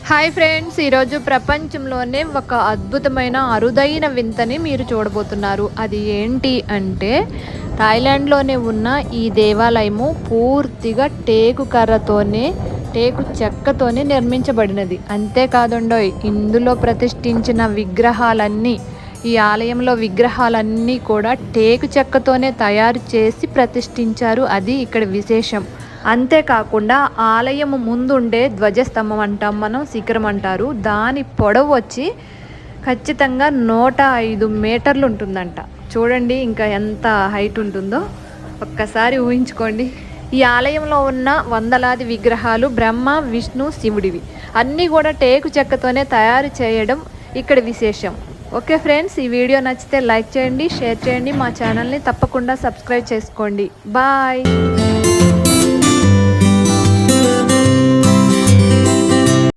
Hi friends, ఈరోజు ప్రపంచంలోనే ఒక అద్భుతమైన అరుదైన వింతని మీరు చూడబోతున్నారు. అది ఏంటి అంటే థాయిలాండ్లోనే ఉన్న ఈ దేవాలయము పూర్తిగా టేకు చెక్కతోనే నిర్మించబడినది. అంతేకాదండోయ్, ఇందులో ప్రతిష్ఠించిన విగ్రహాలన్నీ ఈ ఆలయంలో విగ్రహాలన్నీ కూడా టేకు చెక్కతోనే తయారు చేసి ప్రతిష్ఠించారు. అది ఇక్కడ విశేషం. అంతేకాకుండా ఆలయం ముందుండే ధ్వజస్తంభం అంటాం మనం, శిఖరం అంటారు. దాని పొడవు వచ్చి ఖచ్చితంగా 105 మీటర్లు ఉంటుందంట. చూడండి ఇంకా ఎంత హైట్ ఉంటుందో ఒక్కసారి ఊహించుకోండి. ఈ ఆలయంలో ఉన్న వందలాది విగ్రహాలు బ్రహ్మ, విష్ణు, శివుడివి. అన్నీ కూడా టేకు చెక్కతోనే తయారు చేయడం ఇక్కడ విశేషం. ఓకే ఫ్రెండ్స్, ఈ వీడియో నచ్చితే లైక్ చేయండి, షేర్ చేయండి, మా ఛానల్ని తప్పకుండా సబ్స్క్రైబ్ చేసుకోండి. బాయ్.